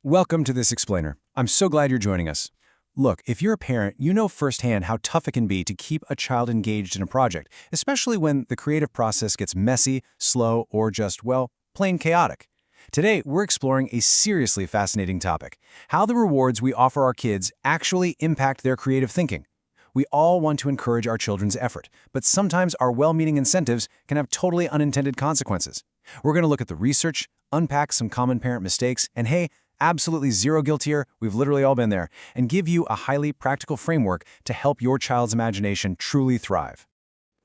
Welcome to this explainer. I'm so glad you're joining us. Look, if you're a parent, you know firsthand how tough it can be to keep a child engaged in a project, especially when the creative process gets messy, slow, or just, well, plain chaotic. Today, we're exploring a seriously fascinating topic: how the rewards we offer our kids actually impact their creative thinking. We all want to encourage our children's effort, but sometimes our well-meaning incentives can have totally unintended consequences. We're going to look at the research, unpack some common parent mistakes, and hey, absolutely zero guilt here, we've literally all been there, and give you a highly practical framework to help your child's imagination truly thrive.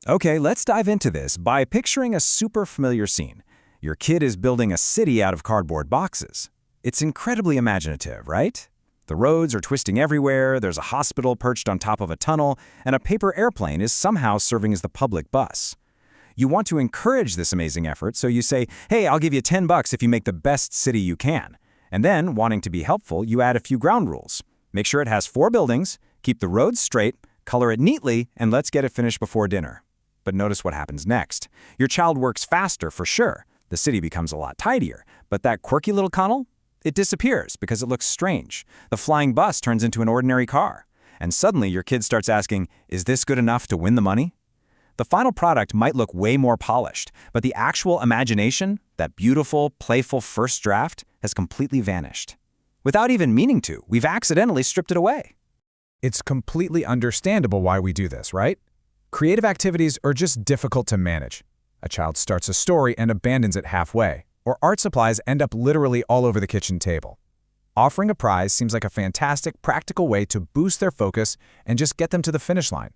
Okay, let's dive into this by picturing a super familiar scene. Your kid is building a city out of cardboard boxes. It's incredibly imaginative, right? The roads are twisting everywhere, there's a hospital perched on top of a tunnel, and a paper airplane is somehow serving as the public bus. You want to encourage this amazing effort, so you say, hey, I'll give you $10 if you make the best city you can. And then, wanting to be helpful, you add a few ground rules. Make sure it has 4 buildings, keep the roads straight, color it neatly, and let's get it finished before dinner. But notice what happens next. Your child works faster for sure. The city becomes a lot tidier, but that quirky little tunnel? It disappears because it looks strange. The flying bus turns into an ordinary car. And suddenly your kid starts asking, is this good enough to win the money? The final product might look way more polished, but the actual imagination, that beautiful, playful first draft, has completely vanished. Without even meaning to, we've accidentally stripped it away. It's completely understandable why we do this, right? Creative activities are just difficult to manage. A child starts a story and abandons it halfway, or art supplies end up literally all over the kitchen table. Offering a prize seems like a fantastic, practical way to boost their focus and just get them to the finish line.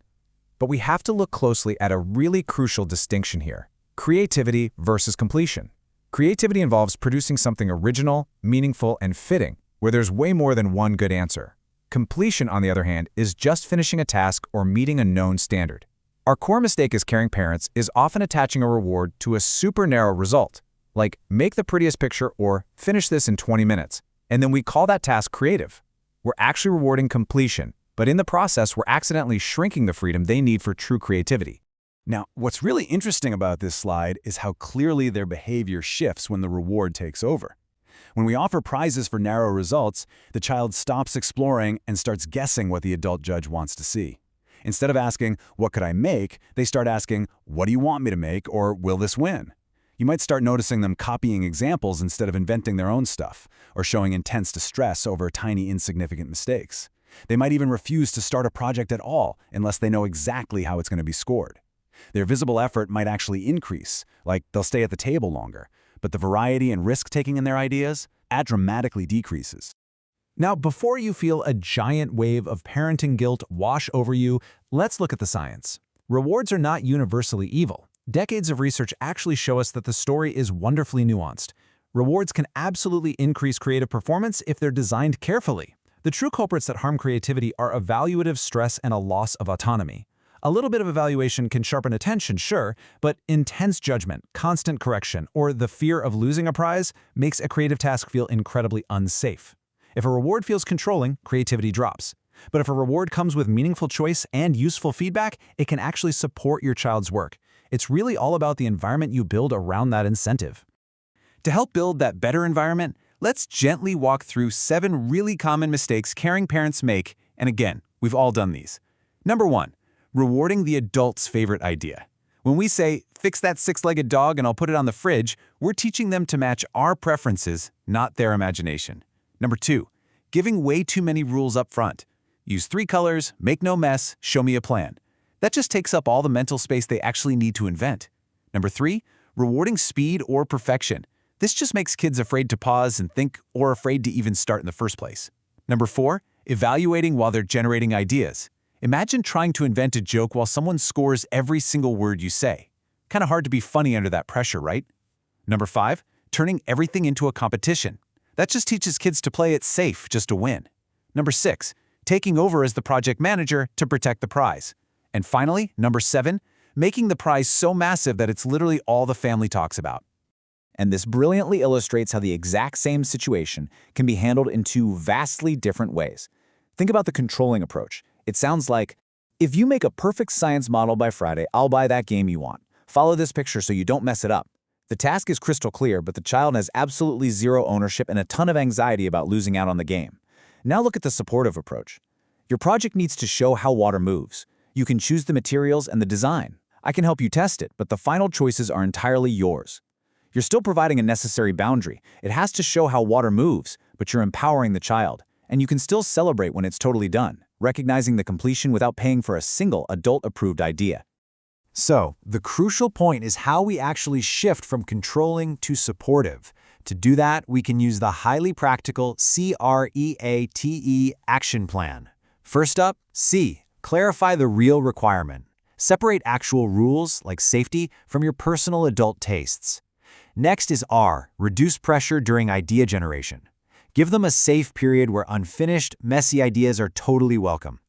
But we have to look closely at a really crucial distinction here: creativity versus completion. Creativity involves producing something original, meaningful, and fitting, where there's way more than one good answer. Completion, on the other hand, is just finishing a task or meeting a known standard. Our core mistake as caring parents is often attaching a reward to a super narrow result, like make the prettiest picture or finish this in 20 minutes, and then we call that task creative. We're actually rewarding completion, but in the process, we're accidentally shrinking the freedom they need for true creativity. Now, what's really interesting about this slide is how clearly their behavior shifts when the reward takes over. When we offer prizes for narrow results, the child stops exploring and starts guessing what the adult judge wants to see. Instead of asking, what could I make, they start asking, what do you want me to make, or will this win? You might start noticing them copying examples instead of inventing their own stuff, or showing intense distress over tiny insignificant mistakes. They might even refuse to start a project at all unless they know exactly how it's going to be scored. Their visible effort might actually increase, like they'll stay at the table longer, but the variety and risk-taking in their ideas, that dramatically decreases. Now, before you feel a giant wave of parenting guilt wash over you, let's look at the science. Rewards are not universally evil. Decades of research actually show us that the story is wonderfully nuanced. Rewards can absolutely increase creative performance if they're designed carefully. The true culprits that harm creativity are evaluative stress and a loss of autonomy. A little bit of evaluation can sharpen attention, sure, but intense judgment, constant correction, or the fear of losing a prize makes a creative task feel incredibly unsafe. If a reward feels controlling, creativity drops. But if a reward comes with meaningful choice and useful feedback, it can actually support your child's work. It's really all about the environment you build around that incentive. To help build that better environment, let's gently walk through 7 really common mistakes caring parents make, and again, we've all done these. Number 1, rewarding the adult's favorite idea. When we say, fix that 6-legged dog and I'll put it on the fridge, we're teaching them to match our preferences, not their imagination. Number 2, giving way too many rules up front. Use 3 colors, make no mess, show me a plan. That just takes up all the mental space they actually need to invent. Number 3, rewarding speed or perfection. This just makes kids afraid to pause and think, or afraid to even start in the first place. Number 4, evaluating while they're generating ideas. Imagine trying to invent a joke while someone scores every single word you say. Kind of hard to be funny under that pressure, right? Number 5, turning everything into a competition. That just teaches kids to play it safe just to win. Number 6, taking over as the project manager to protect the prize. And finally, number 7, making the prize so massive that it's literally all the family talks about. And this brilliantly illustrates how the exact same situation can be handled in 2 vastly different ways. Think about the controlling approach. It sounds like, if you make a perfect science model by Friday, I'll buy that game you want. Follow this picture so you don't mess it up. The task is crystal clear, but the child has absolutely zero ownership and a ton of anxiety about losing out on the game. Now look at the supportive approach. Your project needs to show how water moves. You can choose the materials and the design. I can help you test it, but the final choices are entirely yours. You're still providing a necessary boundary. It has to show how water moves, but you're empowering the child. And you can still celebrate when it's totally done, recognizing the completion without paying for a single adult-approved idea. So, the crucial point is how we actually shift from controlling to supportive. To do that, we can use the highly practical CREATE action plan. First up, C. Clarify the real requirement. Separate actual rules, like safety, from your personal adult tastes. Next is R. Reduce pressure during idea generation. Give them a safe period where unfinished, messy ideas are totally welcome.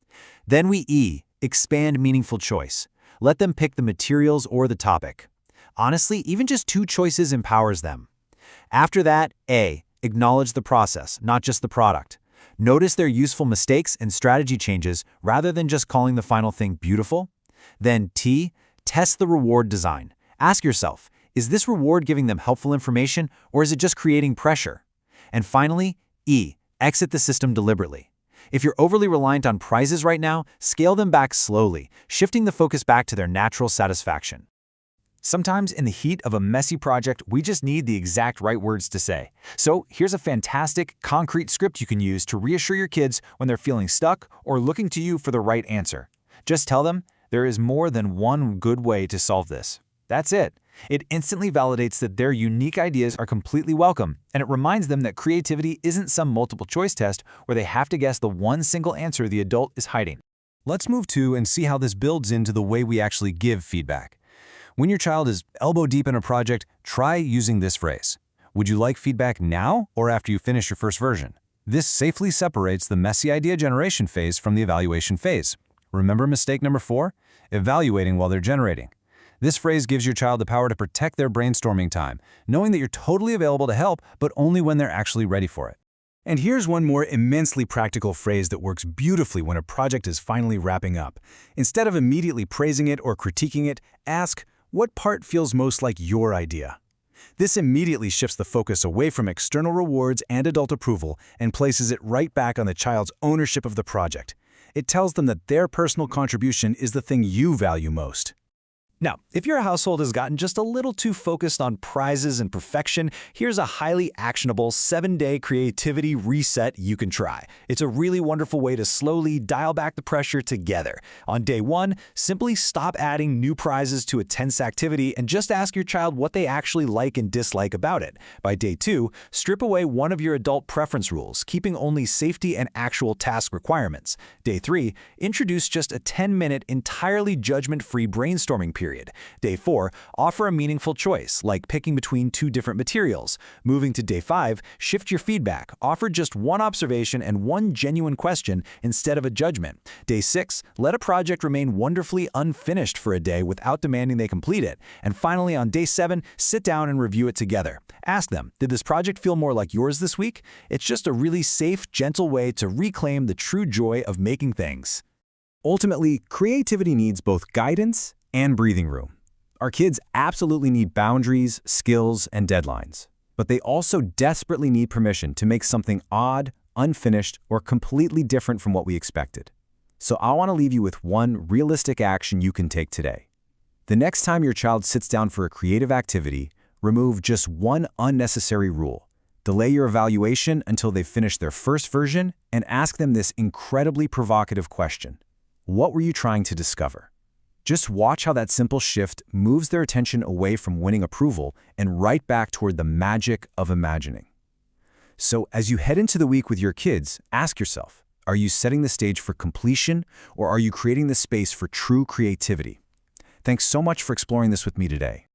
Then we E. Expand meaningful choice. Let them pick the materials or the topic. Honestly, even just 2 choices empowers them. After that, A. Acknowledge the process, not just the product. Notice their useful mistakes and strategy changes rather than just calling the final thing beautiful. Then T. Test the reward design. Ask yourself, is this reward giving them helpful information or is it just creating pressure? And finally, E. Exit the system deliberately. If you're overly reliant on prizes right now, scale them back slowly, shifting the focus back to their natural satisfaction. Sometimes in the heat of a messy project, we just need the exact right words to say. So here's a fantastic, concrete script you can use to reassure your kids when they're feeling stuck or looking to you for the right answer. Just tell them there is more than one good way to solve this. That's it. It instantly validates that their unique ideas are completely welcome, and it reminds them that creativity isn't some multiple choice test where they have to guess the one single answer the adult is hiding. Let's move to and see how this builds into the way we actually give feedback. When your child is elbow deep in a project, try using this phrase. Would you like feedback now or after you finish your first version? This safely separates the messy idea generation phase from the evaluation phase. Remember mistake number 4? Evaluating while they're generating. This phrase gives your child the power to protect their brainstorming time, knowing that you're totally available to help, but only when they're actually ready for it. And here's one more immensely practical phrase that works beautifully when a project is finally wrapping up. Instead of immediately praising it or critiquing it, ask, what part feels most like your idea? This immediately shifts the focus away from external rewards and adult approval and places it right back on the child's ownership of the project. It tells them that their personal contribution is the thing you value most. Now, if your household has gotten just a little too focused on prizes and perfection, here's a highly actionable 7-day creativity reset you can try. It's a really wonderful way to slowly dial back the pressure together. On day 1, simply stop adding new prizes to a tense activity and just ask your child what they actually like and dislike about it. By day 2, strip away one of your adult preference rules, keeping only safety and actual task requirements. Day 3, introduce just a 10-minute entirely judgment-free brainstorming period. Day 4, offer a meaningful choice, like picking between 2 different materials. Moving to day 5, shift your feedback. Offer just one observation and one genuine question instead of a judgment. Day 6, let a project remain wonderfully unfinished for a day without demanding they complete it. And finally, on day 7, sit down and review it together. Ask them, did this project feel more like yours this week? It's just a really safe, gentle way to reclaim the true joy of making things. Ultimately, creativity needs both guidance and breathing room. Our kids absolutely need boundaries, skills, and deadlines. But they also desperately need permission to make something odd, unfinished, or completely different from what we expected. So I want to leave you with one realistic action you can take today. The next time your child sits down for a creative activity, remove just one unnecessary rule. Delay your evaluation until they've finished their first version and ask them this incredibly provocative question. What were you trying to discover? Just watch how that simple shift moves their attention away from winning approval and right back toward the magic of imagining. So as you head into the week with your kids, ask yourself, are you setting the stage for completion or are you creating the space for true creativity? Thanks so much for exploring this with me today.